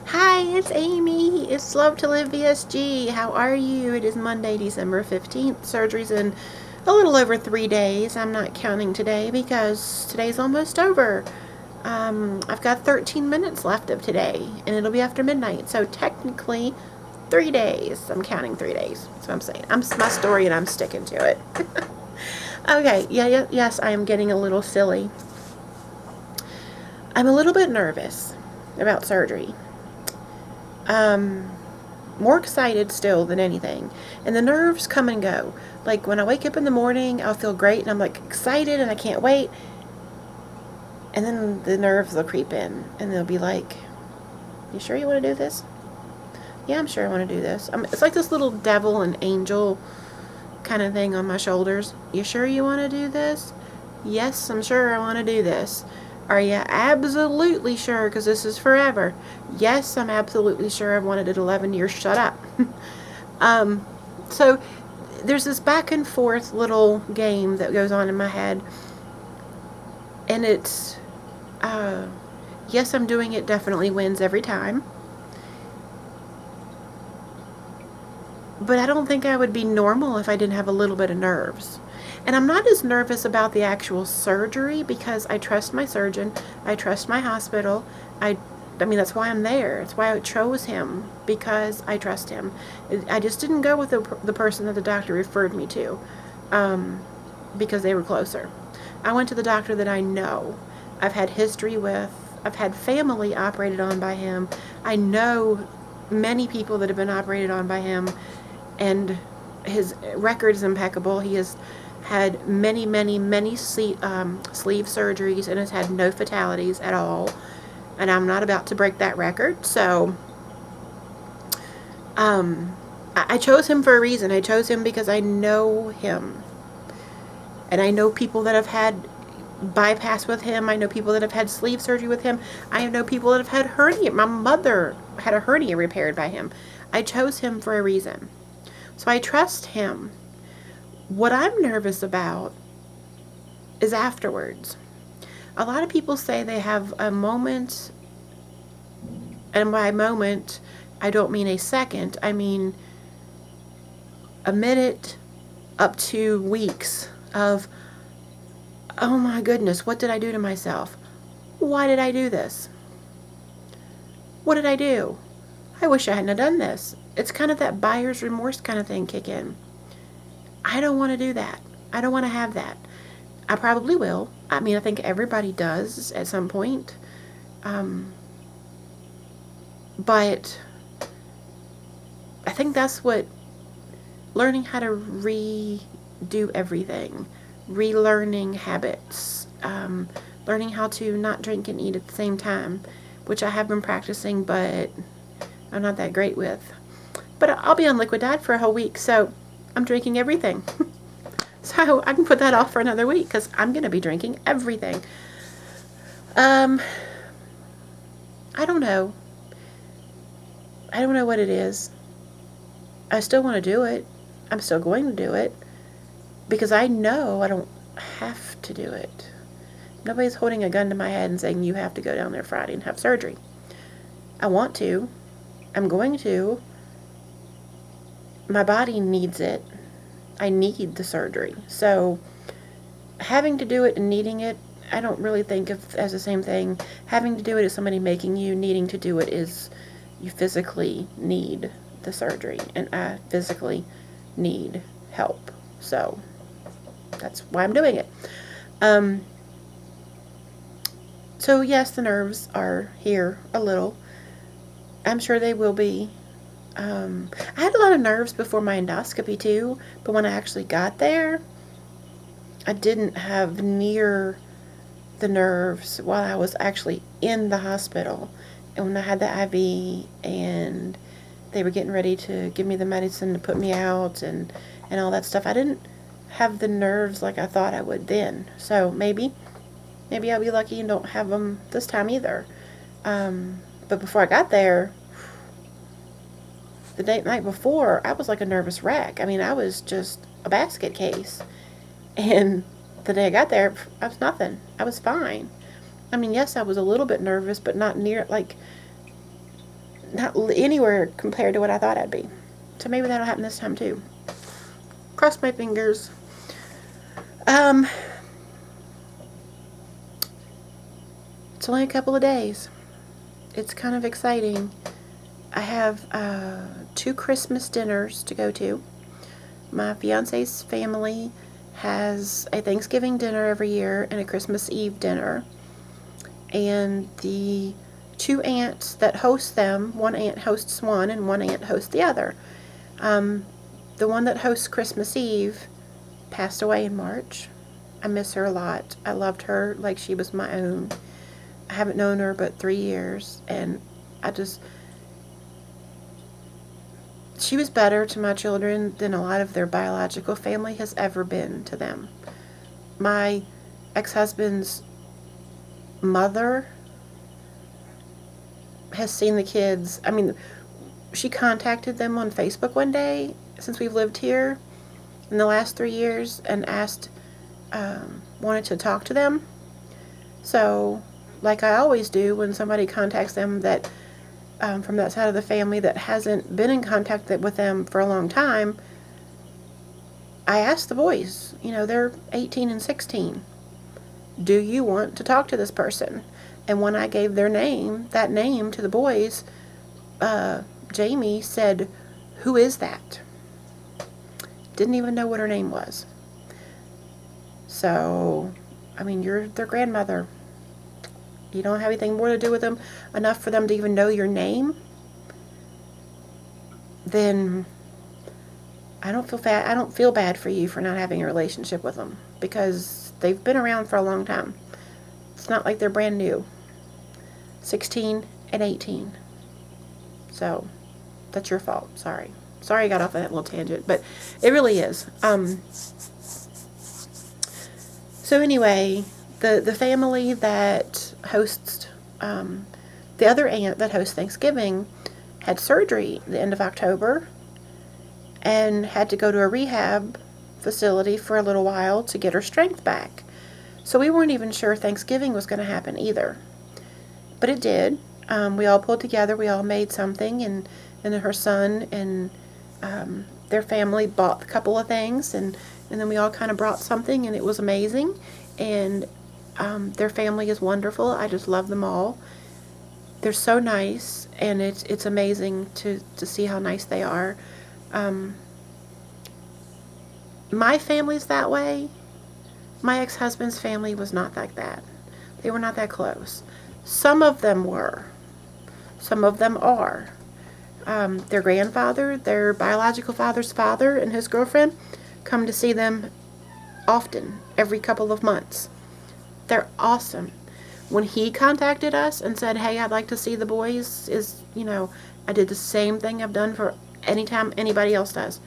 Hi, it's Amy. It's Love to Live VSG. How are you? It is Monday, December 15th. Surgery's in a little over 3 days. I'm not counting today because today's almost over. I've got 13 minutes left of today, and it'll be after midnight. So technically, 3 days. I'm counting 3 days. That's what I'm saying. It's my story, and I'm sticking to it. Okay, yes, I am getting a little silly. I'm a little bit nervous about surgery. Um, more excited still than anything. And the nerves come and go. Like when I wake up in the morning, I'll feel great and I'm like excited and I can't wait. And then the nerves will creep in and they'll be like, "You sure you want to do this?" "Yeah, I'm sure I want to do this." It's like this little devil and angel kind of thing on my shoulders. "You sure you want to do this?" "Yes, I'm sure I want to do this." "Are you absolutely sure? Because this is forever." "Yes, I'm absolutely sure. I've wanted it 11 years. Shut up." um, so there's this back and forth little game that goes on in my head. And it's, uh, yes, I'm doing it definitely wins every time. But I don't think I would be normal if I didn't have a little bit of nerves. And I'm not as nervous about the actual surgery because I trust my surgeon. I trust my hospital. I mean, that's why I'm there. It's why I chose him, because I trust him. I just didn't go with the person that the doctor referred me to um, because they were closer. I went to the doctor that I know. I've had history with. I've had family operated on by him. I know many people that have been operated on by him, and his record is impeccable. He has had many sleeve surgeries and has had no fatalities at all. And I'm not about to break that record. So I chose him for a reason. I chose him because I know him. And I know people that have had bypass with him. I know people that have had sleeve surgery with him. I know people that have had hernia. My mother had a hernia repaired by him. I chose him for a reason. So I trust him. What I'm nervous about is afterwards. A lot of people say they have a moment, and by moment, I don't mean a second, I mean a minute up to weeks of, "Oh my goodness, what did I do to myself? Why did I do this? What did I do? I wish I hadn't done this." It's kind of that buyer's remorse kind of thing kick in. I don't want to do that. I don't want to have that. I probably will. I mean, I think everybody does at some point. Um, but I think that's what learning how to redo everything, relearning habits, learning how to not drink and eat at the same time, which I have been practicing, but I'm not that great with. But I'll be on liquid diet for a whole week, so I'm drinking everything. So I can put that off for another week because I'm going to be drinking everything. Um, I don't know. I don't know what it is. I still want to do it. I'm still going to do it because I know I don't have to do it. Nobody's holding a gun to my head and saying you have to go down there Friday and have surgery. I want to. I'm going to. My body needs it. I need the surgery. So having to do it and needing it, I don't really think of as the same thing. Having to do it is somebody making you. Needing to do it is you physically need the surgery, and I physically need help. So that's why I'm doing it. Um, so yes, the nerves are here a little. I'm sure they will be. I had a lot of nerves before my endoscopy too, but when I actually got there, I didn't have near the nerves while I was actually in the hospital. And when I had the IV and they were getting ready to give me the medicine to put me out and all that stuff, I didn't have the nerves like I thought I would then. So maybe I'll be lucky and don't have them this time either. But before I got there, the night before, I was like a nervous wreck. I mean, I was just a basket case. And the day I got there, I was nothing. I was fine. I mean, yes, I was a little bit nervous, but not near, like, not anywhere compared to what I thought I'd be. So maybe that'll happen this time too. Cross my fingers. Um, it's only a couple of days. It's kind of exciting. I have 2 Christmas dinners to go to. My fiance's family has a Thanksgiving dinner every year and a Christmas Eve dinner. And the 2 aunts that host them, one aunt hosts one and one aunt hosts the other. The one that hosts Christmas Eve passed away in March. I miss her a lot. I loved her like she was my own. I haven't known her but 3 years, and she was better to my children than a lot of their biological family has ever been to them. My ex-husband's mother has seen the kids. I mean, she contacted them on Facebook one day since we've lived here in the last 3 years and wanted to talk to them. So, like I always do when somebody contacts them that from that side of the family that hasn't been in contact with them for a long time, I asked the boys, they're 18 and 16, do you want to talk to this person? And when I gave that name to the boys, Jamie said, who is that? Didn't even know what her name was. So, I mean, you're their grandmother. You don't have anything more to do with them enough for them to even know your name, then I don't feel bad for you for not having a relationship with them, because they've been around for a long time. It's not like they're brand new. 16 and 18. So that's your fault. Sorry I got off on that little tangent, but it really is. So anyway, the family that hosts, the other aunt that hosts Thanksgiving had surgery at the end of October and had to go to a rehab facility for a little while to get her strength back. So we weren't even sure Thanksgiving was going to happen either. But it did. We all pulled together. We all made something, and then her son and their family bought a couple of things, and then we all kind of brought something, and it was amazing. And their family is wonderful. I just love them all. They're so nice, and it's amazing to see how nice they are. My family's that way. My ex-husband's family was not like that. They were not that close. Some of them were. Some of them are. Their grandfather, their biological father's father, and his girlfriend come to see them often, every couple of months. They're awesome. When he contacted us and said, hey, I'd like to see the boys, I did the same thing I've done for anytime anybody else does.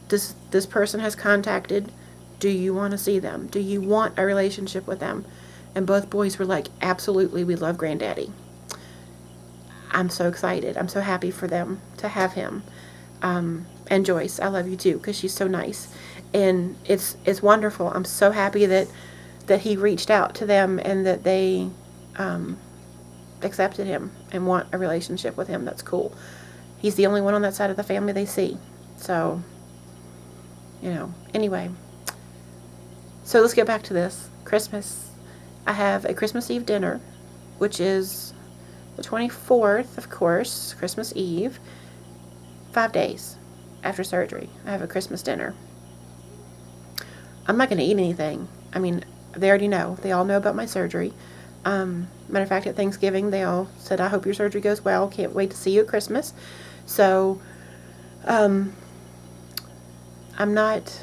This person has contacted, do you want to see them? Do you want a relationship with them? And both boys were like, absolutely, we love Granddaddy. I'm so excited. I'm so happy for them to have him. And Joyce, I love you too, because she's so nice. And it's wonderful. I'm so happy that he reached out to them and that they accepted him and want a relationship with him. That's cool. He's the only one on that side of the family they see. So, anyway. So let's get back to this. Christmas. I have a Christmas Eve dinner, which is the 24th, of course, Christmas Eve. 5 days after surgery, I have a Christmas dinner. I'm not going to eat anything. I mean, they already know. They all know about my surgery. Matter of fact, at Thanksgiving, they all said, I hope your surgery goes well. Can't wait to see you at Christmas. So, I'm not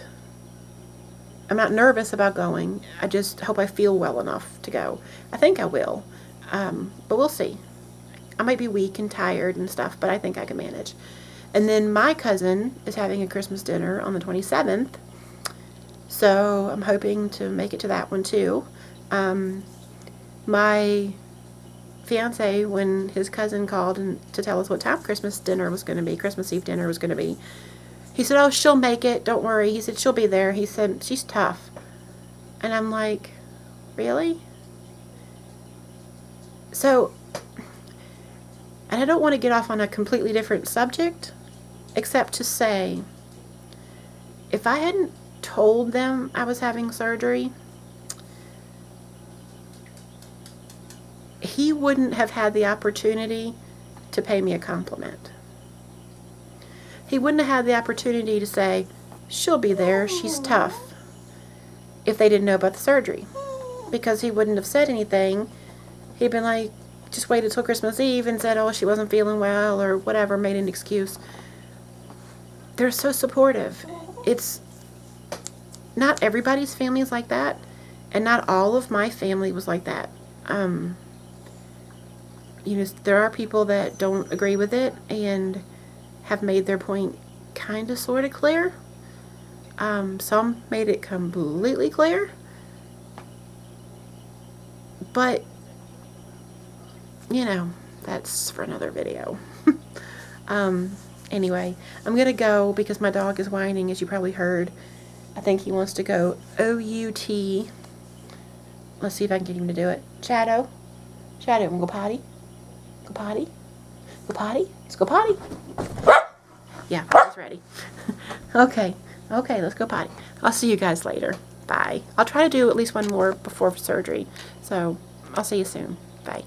nervous about going. I just hope I feel well enough to go. I think I will. But we'll see. I might be weak and tired and stuff, but I think I can manage. And then my cousin is having a Christmas dinner on the 27th. So I'm hoping to make it to that one too. My fiance, when his cousin called to tell us what time Christmas dinner was going to be, Christmas Eve dinner was going to be, he said, oh, she'll make it. Don't worry. He said, she'll be there. He said, she's tough. And I'm like, really? So, And I don't want to get off on a completely different subject, except to say, if I hadn't told them I was having surgery, he wouldn't have had the opportunity to pay me a compliment. He wouldn't have had the opportunity to say, she'll be there, she's tough, if they didn't know about the surgery. Because he wouldn't have said anything. He'd been like, just waited till Christmas Eve and said, oh, she wasn't feeling well or whatever, made an excuse. They're so supportive. It's not everybody's family is like that, and not all of my family was like that. There are people that don't agree with it and have made their point kind of sort of clear. Some made it completely clear. But, that's for another video. Anyway, I'm going to go because my dog is whining, as you probably heard. I think he wants to go O-U-T. Let's see if I can get him to do it. Shadow, want to go potty? Go potty? Go potty? Let's go potty. Yeah, he's ready. Okay, let's go potty. I'll see you guys later. Bye. I'll try to do at least one more before surgery. So, I'll see you soon. Bye.